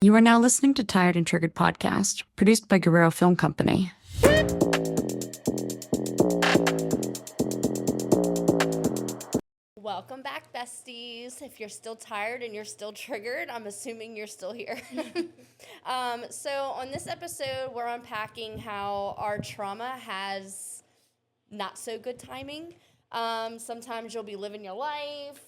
You are now listening to Tired and Triggered podcast, produced by Guerrero Film Company. Welcome back, besties. If you're still tired and you're still triggered, I'm assuming you're still here. So, on this episode, we're unpacking how our trauma has not so good timing. Sometimes you'll be living your life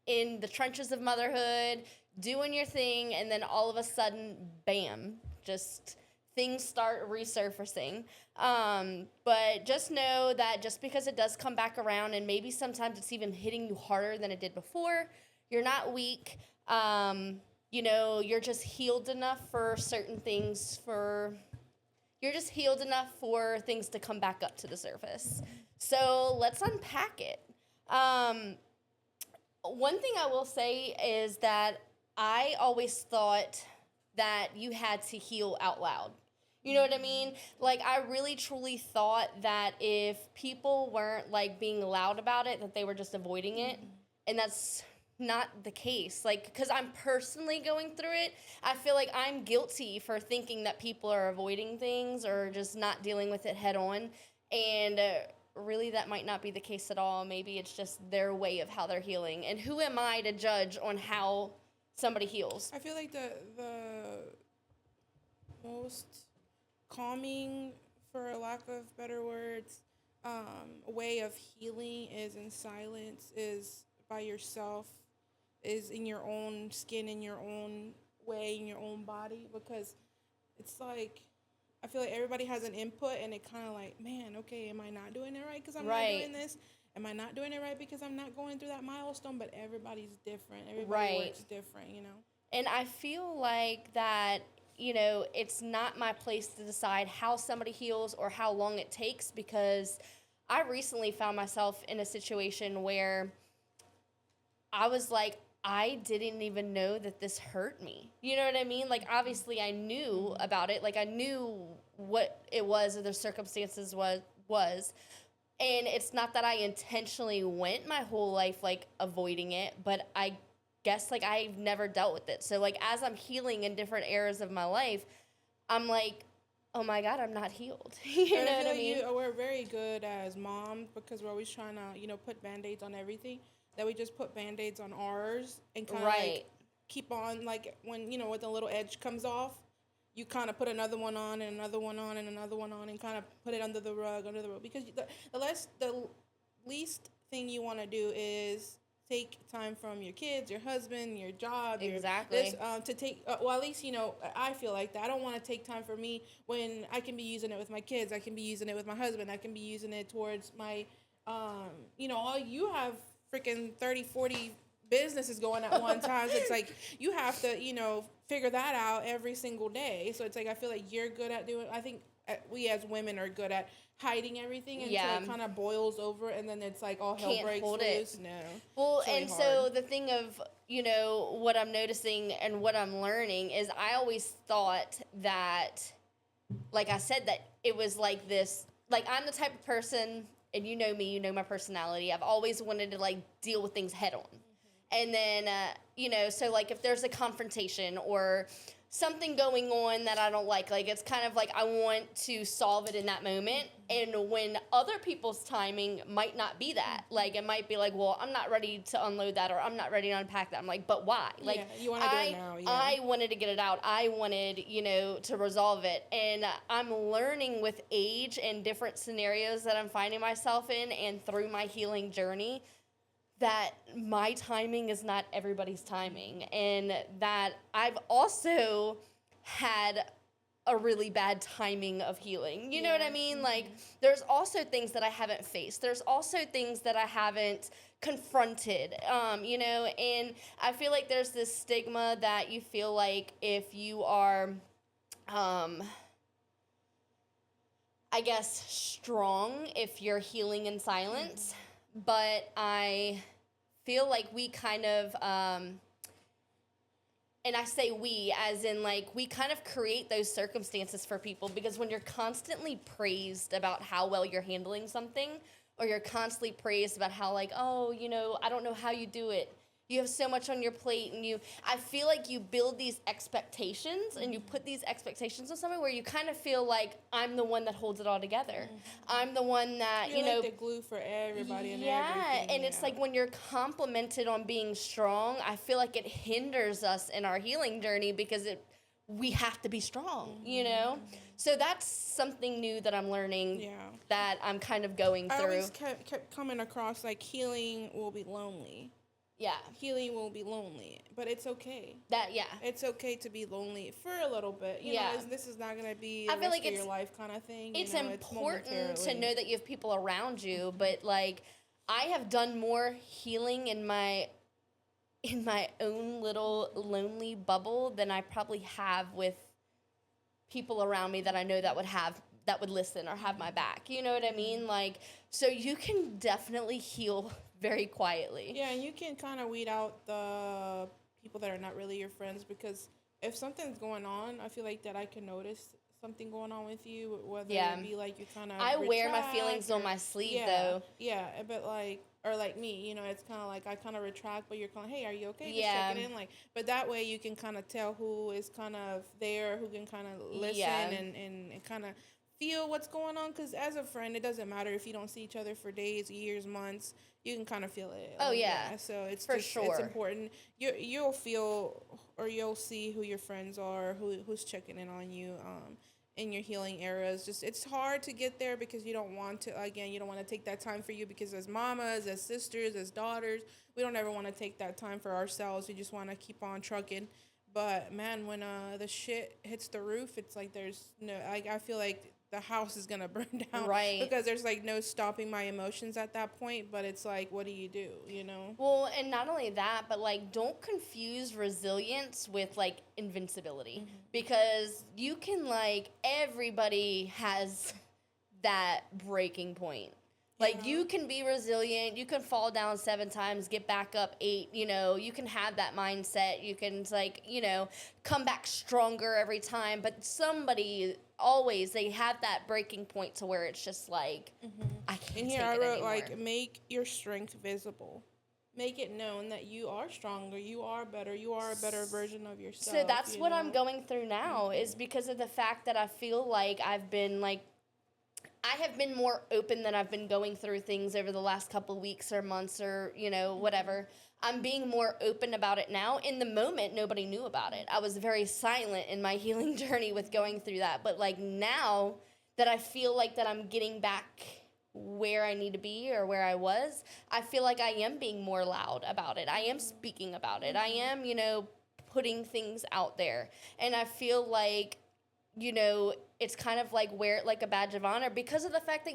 in the trenches of motherhood, doing your thing, and then all of a sudden, bam, just things start resurfacing. But just know that just because it does come back around, and maybe sometimes it's even hitting you harder than it did before, you're not weak. You're just healed enough for certain things you're just healed enough for things to come back up to the surface. So let's unpack it. One thing I will say is that I always thought that you had to heal out loud. You know what I mean? Like, I really truly thought that if people weren't, like, being loud about it, that they were just avoiding it. And that's not the case. Like, because I'm personally going through it, I feel like I'm guilty for thinking that people are avoiding things or just not dealing with it head on. And really, that might not be the case at all. Maybe it's just their way of how they're healing. And who am I to judge on how somebody heals? I feel like the most calming, for a lack of better words, way of healing is in silence, is by yourself, is in your own skin, in your own way, in your own body, because it's like, I feel like everybody has an input, and it kind of like, man, okay, am I not doing it right because I'm not doing this? Am I not doing it right because I'm not going through that milestone? But everybody's different. Everybody works different, you know? And I feel like that, it's not my place to decide how somebody heals or how long it takes, because I recently found myself in a situation where I was like, I didn't even know that this hurt me. You know what I mean? Like, obviously I knew about it. Like, I knew what it was or the circumstances was. And it's not that I intentionally went my whole life, like, avoiding it, but I guess, like, I've never dealt with it. So, like, as I'm healing in different eras of my life, I'm like, oh my God, I'm not healed. You know what I mean? We're very good as moms, because we're always trying to, put Band-Aids on everything, that we just put Band-Aids on ours and kind of like keep on, like, when, when the little edge comes off, you kind of put another one on and another one on and another one on and kind of put it under the rug, because the least thing you want to do is take time from your kids, your husband, your job, to take, well, at least, I feel like that. I don't want to take time for me when I can be using it with my kids, I can be using it with my husband, I can be using it towards my, all you have freaking 30, 40 businesses going at one time. So it's like you have to, figure that out every single day. So it's like I feel like you're good at doing. I think we as women are good at hiding everything until it kind of boils over, and then it's like all hell breaks loose. No. Well, and hard. So the thing of what I'm noticing and what I'm learning is I always thought that, like I said, that it was like this. Like, I'm the type of person, and you know me, you know my personality. I've always wanted to, like, deal with things head on. And then, so, like, if there's a confrontation or something going on that I don't like, it's kind of like I want to solve it in that moment. And when other people's timing might not be that, like, it might be like, well, I'm not ready to unload that, or I'm not ready to unpack that. I'm like, but why? Like, you want to do it now. Yeah. I wanted to get it out. I wanted, to resolve it. And I'm learning with age and different scenarios that I'm finding myself in and through my healing journey, that my timing is not everybody's timing, and that I've also had a really bad timing of healing. You know what I mean? Like, there's also things that I haven't faced. There's also things that I haven't confronted, and I feel like there's this stigma that you feel like if you are, I guess, strong, if you're healing in silence. But I feel like we kind of, and I say we as in, like, we kind of create those circumstances for people, because when you're constantly praised about how well you're handling something, or you're constantly praised about how, like, oh, I don't know how you do it, You have so much on your plate, and I feel like you build these expectations and you put these expectations on somebody where you kind of feel like I'm the one that holds it all together. I'm the one that, You're like the glue for everybody and everything. and it's like when you're complimented on being strong, I feel like it hinders us in our healing journey because we have to be strong, you know? So that's something new that I'm learning that I'm kind of going through. I always kept coming across like healing will be lonely. Yeah. Healing will be lonely, but it's okay. Yeah. It's okay to be lonely for a little bit. You know, this is not going to be I feel like it's your life kind of thing. It's important to know that you have people around you, but like I have done more healing in my own little lonely bubble than I probably have with people around me that I know that would listen or have my back. You know what I mean? Like, so you can definitely heal very quietly. Yeah, and you can kind of weed out the people that are not really your friends, because if something's going on, I feel like that I can notice something going on with you, whether it be like you kind of I wear my feelings on my sleeve though. Yeah, but like, or like me, you know, it's kind of like I kind of retract, but you're kind of, hey, are you okay? Just checking in, like, but that way you can kind of tell who is kind of there, who can kind of listen and kind of feel what's going on, because as a friend, it doesn't matter if you don't see each other for days, years, months. You can kind of feel it. Oh, yeah. So it's for just, sure. It's important. You'll feel, or you'll see who your friends are, who's checking in on you in your healing eras. Just, it's hard to get there because you don't want to take that time for you, because as mamas, as sisters, as daughters, we don't ever want to take that time for ourselves. We just want to keep on trucking. But man, when the shit hits the roof, it's like there's no, I feel like the house is gonna burn down, right? Because there's like no stopping my emotions at that point. But it's like, what do, you know? Well, and not only that, but like, don't confuse resilience with like invincibility, because you can, like, everybody has that breaking point. Like, you can be resilient, you can fall down 7 times, get back up 8, you know, you can have that mindset, you can, like, you know, come back stronger every time, but somebody always, they have that breaking point to where it's just like, I can't and here take I it wrote, anymore. like, make your strength visible. Make it known that you are stronger, you are better, you are a better version of yourself. So that's what I'm going through now, is because of the fact that I feel like I have been more open than I've been going through things over the last couple weeks or months or, you know, whatever. I'm being more open about it now. In the moment, nobody knew about it. I was very silent in my healing journey with going through that. But, like, now that I feel like that I'm getting back where I need to be or where I was, I feel like I am being more loud about it. I am speaking about it. I am, you know, putting things out there. And I feel like, you know, it's kind of like wear it like a badge of honor, because of the fact that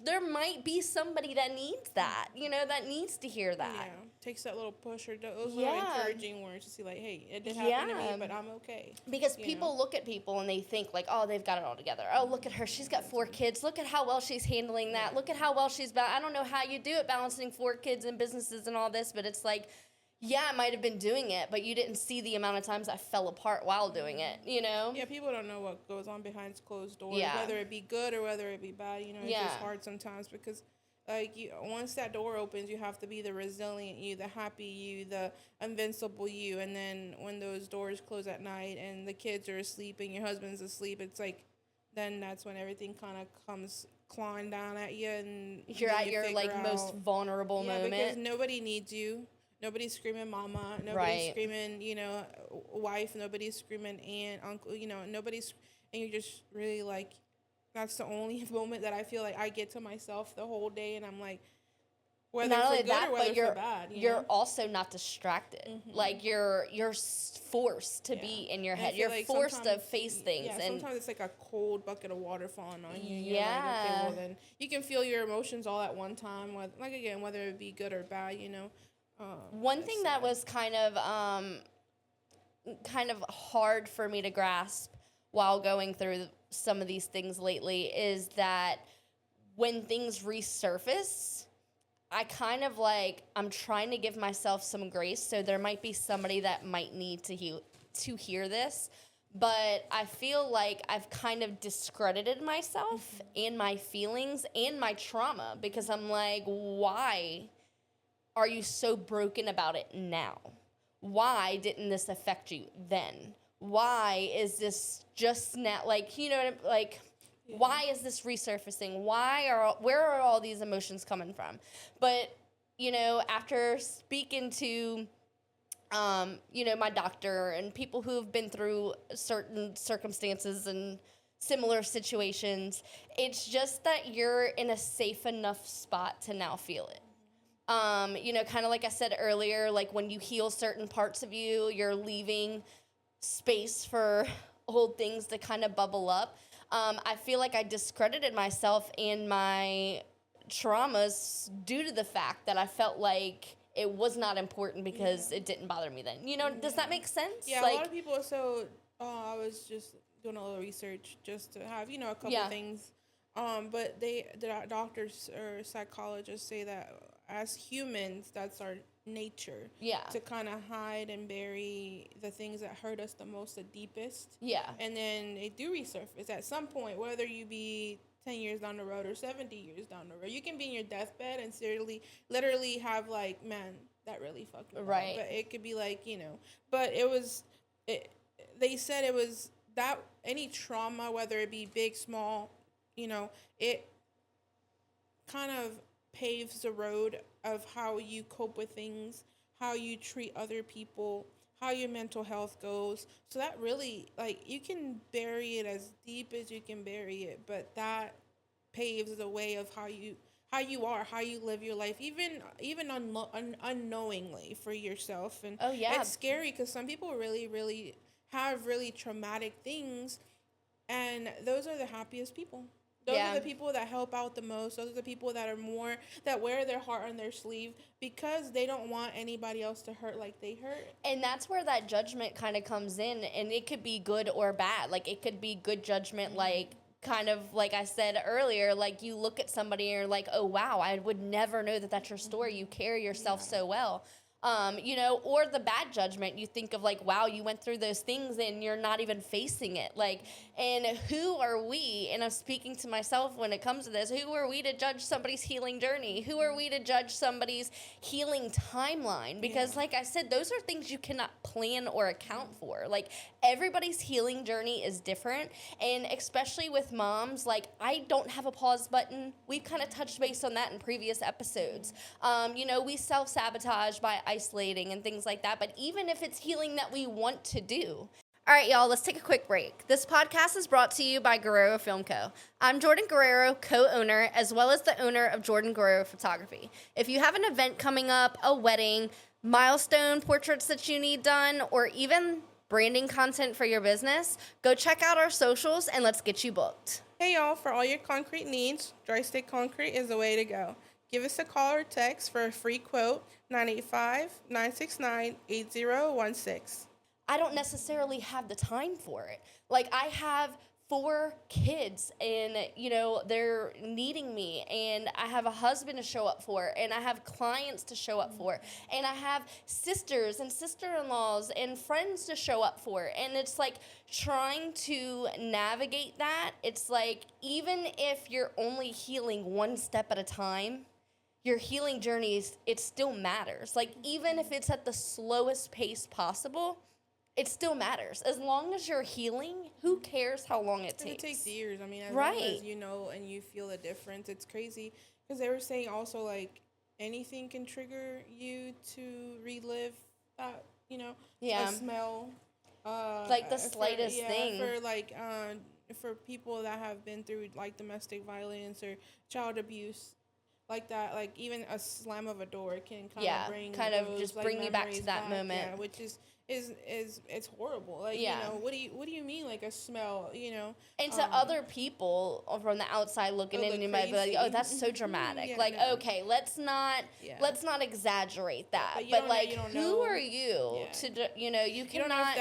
there might be somebody that needs that, you know, that needs to hear that. Yeah, takes that little push or those little encouraging words to see, like, hey, it did happen to me, but I'm okay. Because people look at people and they think, like, oh, they've got it all together. Oh, look at her. She's got 4 kids. Look at how well she's handling that. Look at how well I don't know how you do it, balancing 4 kids and businesses and all this, but it's like, yeah, I might have been doing it, but you didn't see the amount of times I fell apart while doing it, you know? Yeah, people don't know what goes on behind closed doors, Yeah. whether it be good or whether it be bad. You know, it's just hard sometimes because, like, once that door opens, you have to be the resilient you, the happy you, the invincible you. And then when those doors close at night and the kids are asleep and your husband's asleep, it's like, then that's when everything kind of comes clawing down at you. And you're at your, like, most vulnerable moment. Yeah, because nobody needs you. Nobody's screaming mama. Nobody's screaming, you know, wife. Nobody's screaming aunt, uncle. You know, nobody's, and you're just really like, that's the only moment that I feel like I get to myself the whole day, and I'm like, whether not for only good that, or whether but you're for bad. you're also not distracted. Like you're forced to be in your head. You're like forced to face things. Yeah, and sometimes it's like a cold bucket of water falling on you. And Yeah. you're like, okay, well then you can feel your emotions all at one time. Whether it be good or bad, you know. One thing that was kind of hard for me to grasp while going through some of these things lately is that when things resurface, I kind of like, I'm trying to give myself some grace. So there might be somebody that might need to hear this, but I feel like I've kind of discredited myself and my feelings and my trauma, because I'm like, why are you so broken about it now? Why didn't this affect you then? Why is this just now, like, you know what I'm, like, why is this resurfacing? Where are all these emotions coming from? But, you know, after speaking to, you know, my doctor and people who have been through certain circumstances and similar situations, it's just that you're in a safe enough spot to now feel it. You know, kind of like I said earlier, like when you heal certain parts of you, you're leaving space for old things to kind of bubble up. I feel like I discredited myself and my traumas due to the fact that I felt like it was not important because it didn't bother me then. You know, does that make sense? Yeah, like, a lot of people. So I was just doing a little research just to have, you know, a couple things. But the doctors or psychologists say that as humans, that's our nature. Yeah. To kind of hide and bury the things that hurt us the most, the deepest. Yeah. And then they do resurface at some point, whether you be 10 years down the road or 70 years down the road. You can be in your deathbed and literally have like, man, that really fucked me up. Right. But it could be like, you know, but they said it was that any trauma, whether it be big, small, you know, it kind of paves the road of how you cope with things, how you treat other people, how your mental health goes. So that really, like, you can bury it as deep as you can bury it, but that paves the way of how you are, how you live your life, even unknowingly for yourself. And it's scary because some people really have really traumatic things, and those are the happiest people. Those are the people that help out the most. Those are the people that wear their heart on their sleeve because they don't want anybody else to hurt like they hurt. And that's where that judgment kind of comes in, and it could be good or bad. Like, it could be good judgment, like, kind of like I said earlier, like, you look at somebody and you're like, oh, wow, I would never know that that's your story. You carry yourself so well. You know, or the bad judgment, you think of like, wow, you went through those things and you're not even facing it. Like, and who are we? And I'm speaking to myself when it comes to this. Who are we to judge somebody's healing journey? Who are we to judge somebody's healing timeline? Because like I said, those are things you cannot plan or account for. Like, everybody's healing journey is different. And especially with moms, like, I don't have a pause button. We've kind of touched base on that in previous episodes. You know, we self-sabotage by isolating and things like that, but even if it's healing that we want to do. All right, y'all, let's take a quick break. This podcast is brought to you by Guerrero Film Co. I'm Jordan Guerrero, co-owner, as well as the owner of Jordan Guerrero Photography. If you have an event coming up, a wedding, milestone portraits that you need done, or even branding content for your business, go check out our socials and let's get you booked. Hey, y'all, for all your concrete needs, Dry Stick Concrete is the way to go. Give us a call or text for a free quote, 985-969-8016. I don't necessarily have the time for it. Like, I have 4 kids and, you know, they're needing me, and I have a husband to show up for, and I have clients to show up for, and I have sisters and sister-in-laws and friends to show up for. And it's like trying to navigate that. It's like, even if you're only healing one step at a time, your healing journey, it still matters. Like, even if it's at the slowest pace possible, it still matters. As long as you're healing, who cares how long it takes? It takes years. I mean, as long as you know and you feel a difference, it's crazy. Because they were saying also, like, anything can trigger you to relive that, you know, a smell. Like the slightest thing. For people that have been through, like, domestic violence or child abuse, like that, like, even a slam of a door can kind of bring you back to that moment. Yeah, which is it's horrible. Like, you know, what do you mean, like, a smell, you know? And to other people from the outside looking in, you might be like, oh, that's so dramatic. Okay, let's not exaggerate that. But like, who are you to, you know, you cannot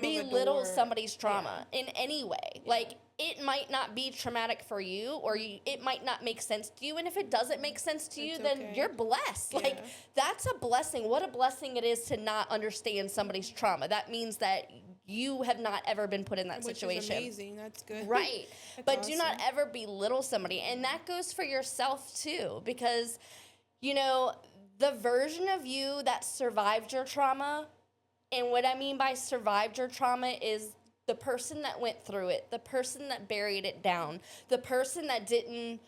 belittle somebody's trauma in any way. Like, it might not be traumatic for you, or it might not make sense to you. And if it doesn't make sense to you, then you're blessed. Yeah. Like, that's a blessing. What a blessing it is to not understand somebody's trauma. That means that you have not ever been put in that situation. Which is amazing. That's good. Right. But awesome. Do not ever belittle somebody. And that goes for yourself too, because, you know, the version of you that survived your trauma, and what I mean by survived your trauma is the person that went through it, the person that buried it down, the person that didn't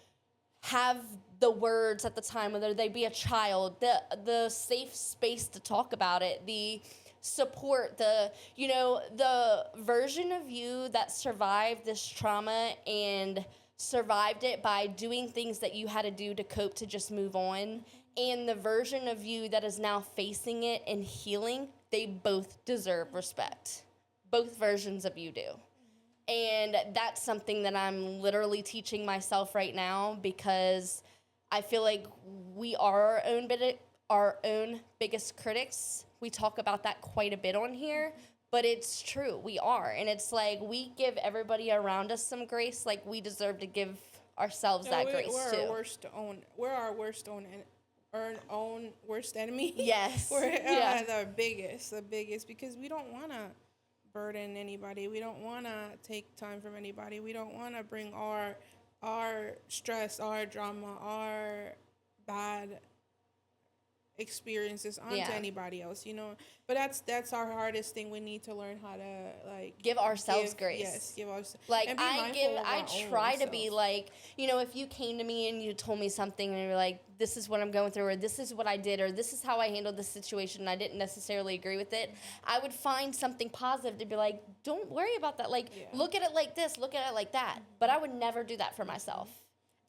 have the words at the time, whether they be a child, the safe space to talk about it, the support, the version of you that survived this trauma and survived it by doing things that you had to do to cope, to just move on, and the version of you that is now facing it and healing, they both deserve respect. Both versions of you do. And that's something that I'm literally teaching myself right now, because I feel like we are our own biggest critics. We talk about that quite a bit on here, but it's true. We are. And it's like we give everybody around us some grace, like we deserve to give ourselves that grace we're too. We're our own worst enemy. Yes. We're the biggest, because we don't want to burden anybody. We don't want to take time from anybody. We don't want to bring our stress, our drama, our bad experiences onto anybody else, but that's our hardest thing. We need to learn how to give ourselves grace. Yes, give ourselves, I try to be like, if you came to me and you told me something and you're like, this is what I'm going through, or this is what I did, or this is how I handled this situation, and I didn't necessarily agree with it, I would find something positive to be like, don't worry about that, look at it like this, look at it like that. But I would never do that for myself.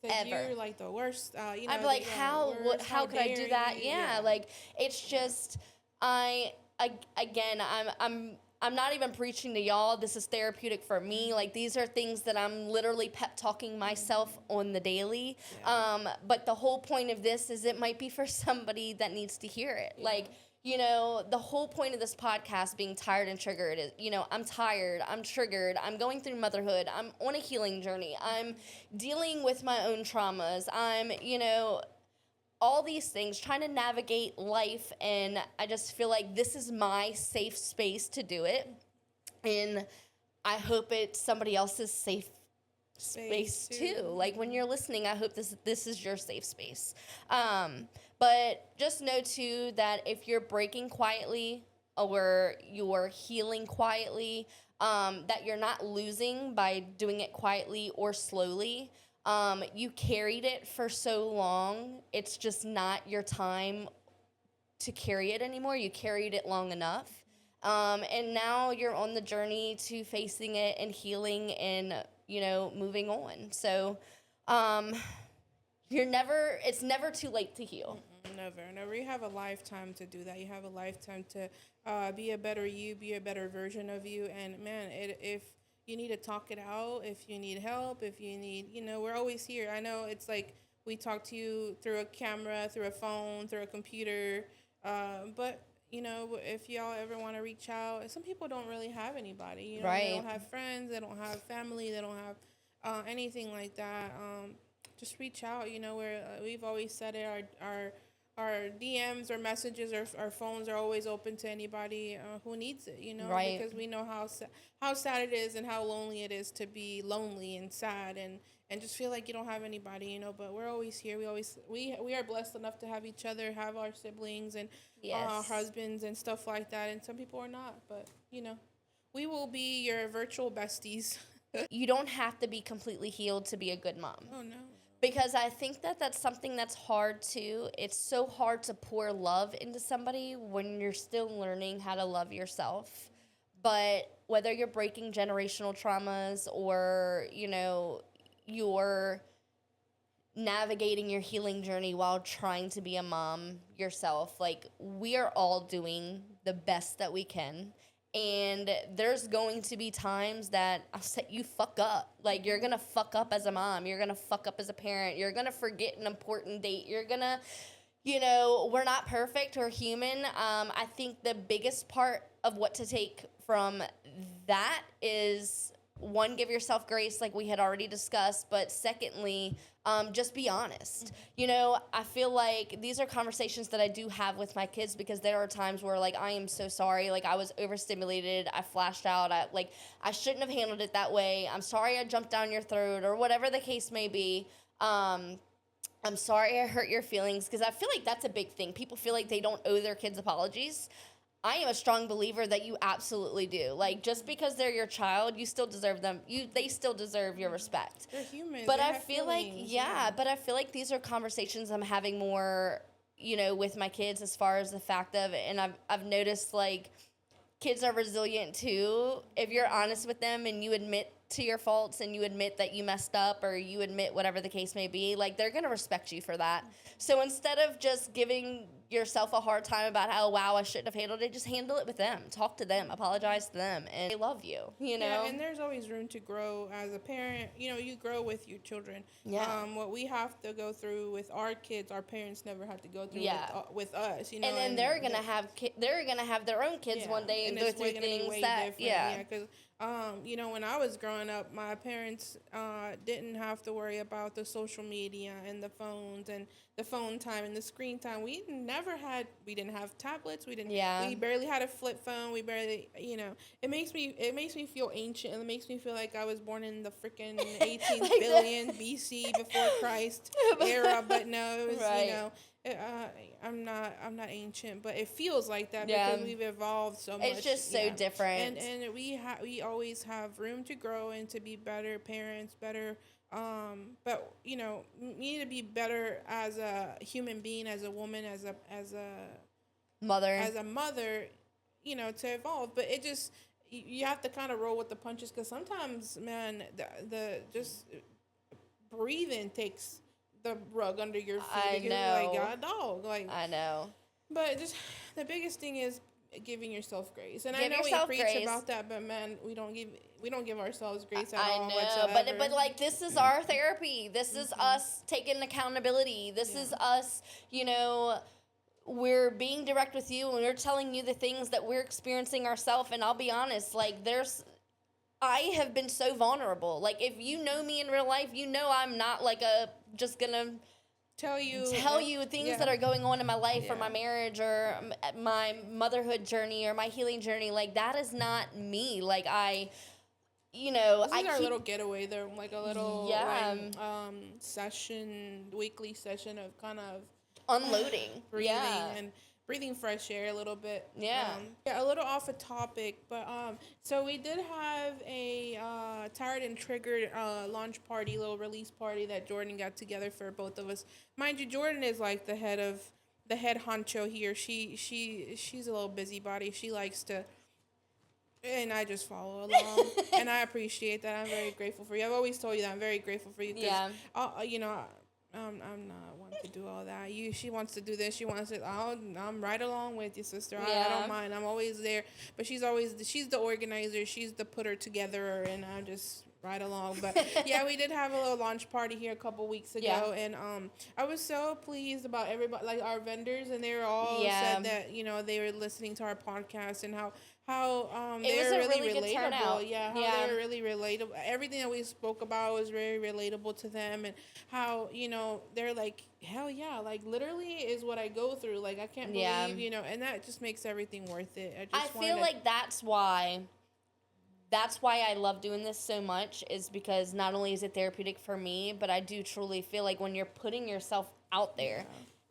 Ever. You're like the worst. I'd be like, how could I do that? Yeah, it's just I'm not even preaching to y'all. This is therapeutic for me. Like, these are things that I'm literally pep talking myself on the daily. Yeah. But the whole point of this is it might be for somebody that needs to hear it. Yeah. The whole point of this podcast being tired and triggered is, I'm tired, I'm triggered, I'm going through motherhood, I'm on a healing journey, I'm dealing with my own traumas, I'm, all these things, trying to navigate life, and I just feel like this is my safe space to do it, and I hope it's somebody else's safe space too. Like, when you're listening, I hope this is your safe space. But just know too that if you're breaking quietly or you're healing quietly, that you're not losing by doing it quietly or slowly. You carried it for so long, it's just not your time to carry it anymore. You carried it long enough. And now you're on the journey to facing it and healing and, moving on. So, it's never too late to heal. Never. You have a lifetime to do that. You have a lifetime to be a better you, be a better version of you. And man, if you need to talk it out, if you need help, if you need, we're always here. I know it's like we talk to you through a camera, through a phone, through a computer. But, if y'all ever want to reach out, some people don't really have anybody. Right. They don't have friends, they don't have family, they don't have anything like that. Just reach out. We've always said it. Our DMs or messages or our phones are always open to anybody who needs it, right. Because we know how sad it is and how lonely it is to be lonely and sad and just feel like you don't have anybody, but we're always here. We are blessed enough to have each other, have our siblings and our husbands and stuff like that. And some people are not, but we will be your virtual besties. You don't have to be completely healed to be a good mom. Oh, no. Because I think that that's something that's hard too. It's so hard to pour love into somebody when you're still learning how to love yourself. But whether you're breaking generational traumas or, you're navigating your healing journey while trying to be a mom yourself, we are all doing the best that we can. And there's going to be times that I'll say you fuck up. You're going to fuck up as a mom. You're going to fuck up as a parent. You're going to forget an important date. You're going to, we're not perfect. We're human. I think the biggest part of what to take from that is, one, give yourself grace like we had already discussed. But secondly, just be honest. I feel like these are conversations that I do have with my kids, because there are times where I am so sorry. I was overstimulated. I flashed out. I shouldn't have handled it that way. I'm sorry I jumped down your throat, or whatever the case may be. I'm sorry I hurt your feelings, because I feel like that's a big thing. People feel like they don't owe their kids apologies. I am a strong believer that you absolutely do. Like, just because they're your child, you still deserve them. They still deserve your respect. They're humans. But they I have feel like, feelings, but I feel like these are conversations I'm having more, with my kids, as far as the fact of, and I've noticed, like, kids are resilient too. If you're honest with them and you admit to your faults and you admit that you messed up, or you admit whatever the case may be, like, they're going to respect you for that. So instead of just giving yourself a hard time about how, wow, I shouldn't have handled it, just handle it with them. Talk to them, apologize to them, and they love you, Yeah, and there's always room to grow as a parent. You grow with your children. Yeah. What we have to go through with our kids, our parents never had to go through with us, And then they're going to have their own kids one day and go through things that, because when I was growing up, my parents didn't have to worry about the social media and the phones and the phone time and the screen time. We didn't have tablets. We barely had a flip phone. We barely, it makes me feel ancient. It makes me feel like I was born in the freaking 18th billion BC before Christ era. But no, it was, right. I'm not ancient, but it feels like that because we've evolved so much. It's just so different, and we always have room to grow and to be better parents, better. But we need to be better as a human being, as a woman, as a mother, to evolve. But it just you have to kind of roll with the punches, because sometimes, man, the just breathing takes the rug under your feet. I know. You're like, God, dog. Like, I know. But just the biggest thing is giving yourself grace. And Give I know we preach grace. about that, but man, we don't give ourselves grace at all. I know, whatsoever. but like, this is our therapy. This is us taking accountability. This is us, we're being direct with you, and we're telling you the things that we're experiencing ourselves. And I'll be honest, like, I have been so vulnerable. Like, if you know me in real life, I'm not like just gonna tell you things that are going on in my life or my marriage or my motherhood journey or my healing journey. Like, that is not me. Like, this is our little getaway there, like a little weekly session of kind of unloading, breathing and breathing fresh air a little bit. A little off a topic, but so we did have a Tired and Triggered launch party, little release party that Jordan got together for both of us. Mind you, Jordan is like the head honcho here. She's a little busybody. She likes to, and I just follow along, and I appreciate that. I'm very grateful for you. I've always told you that I'm very grateful for you. I'm not one to do all that. She wants to do this. She wants it. I'm right along with you, sister. I don't mind. I'm always there. But she's the organizer. She's the putter together, and I'm just right along. But we did have a little launch party here a couple weeks ago, and I was so pleased about everybody, like our vendors, and they were all said that they were listening to our podcast and how they were really relatable. They were really relatable. Everything that we spoke about was very relatable to them, and how they're like, hell yeah, like literally is what I go through. Like, I can't believe and that just makes everything worth it. I feel like that's why I love doing this so much, is because not only is it therapeutic for me, but I do truly feel like when you're putting yourself out there,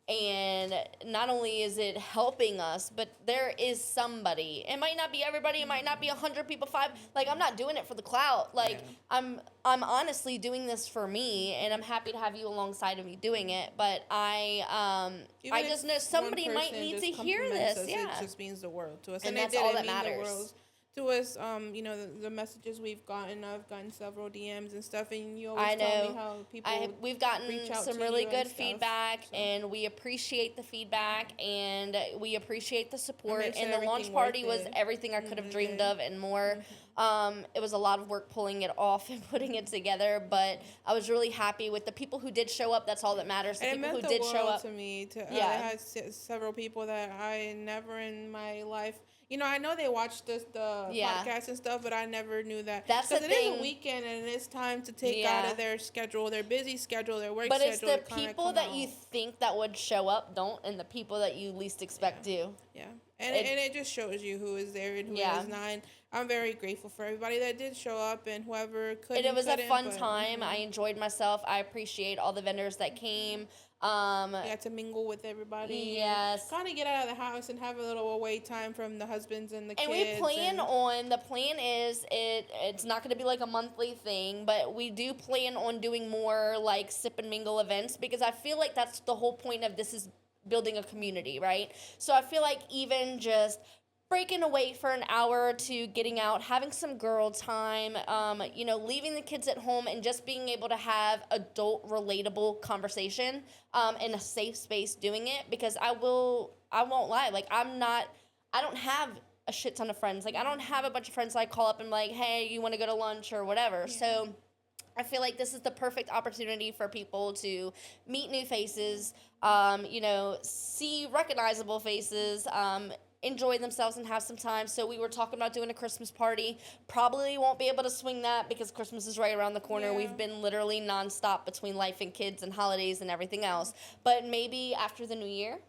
and not only is it helping us, but there is somebody. It might not be everybody. It might not be 100 people, 5. Like, I'm not doing it for the clout. Like, I'm honestly doing this for me, and I'm happy to have you alongside of me doing it. But I just know somebody might need to hear this. It just means the world to us, and that's all that matters. To us, the messages we've gotten, I've gotten several DMs and stuff, and you always tell me how people we've gotten reach out some to really you good and feedback, and we appreciate the feedback, and we appreciate the support. And the launch everything party worth was it. everything I could have dreamed of and more. It was a lot of work pulling it off and putting it together, but I was really happy with the people who did show up. That's all that matters. The people who did show up to me. I had several people that I never in my life. I know they watched the podcast and stuff, but I never knew that. That's the thing. Because it is a weekend, and it's time to take out of their schedule, their busy schedule, their work schedule. But it's the people that you think that would show up don't, and the people that you least expect do. Yeah. And it just shows you who is there and who is not. And I'm very grateful for everybody that did show up and whoever couldn't. And it was a fun time. I enjoyed myself. I appreciate all the vendors that came. To mingle with everybody. Yes. Kind of get out of the house and have a little away time from the husbands and the kids. And we plan on, the plan is, it's not going to be like a monthly thing, but we do plan on doing more like sip and mingle events, because I feel like that's the whole point of this, is building a community, right? So I feel like even just breaking away for an hour or two, getting out, having some girl time, leaving the kids at home and just being able to have adult relatable conversation in a safe space doing it, because I won't lie, like I don't have a shit ton of friends. Like I don't have a bunch of friends that I call up and like, hey, you want to go to lunch or whatever. Yeah. So I feel like this is the perfect opportunity for people to meet new faces, see recognizable faces, enjoy themselves and have some time. So we were talking about doing a Christmas party. Probably won't be able to swing that because Christmas is right around the corner. Yeah. We've been literally nonstop between life and kids and holidays and everything else. But maybe after the new year,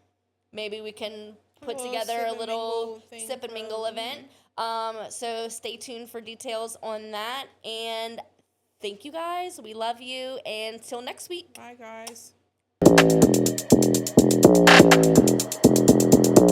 maybe we can put together a little sip and mingle event. So stay tuned for details on that. And thank you guys. We love you. And till next week. Bye, guys.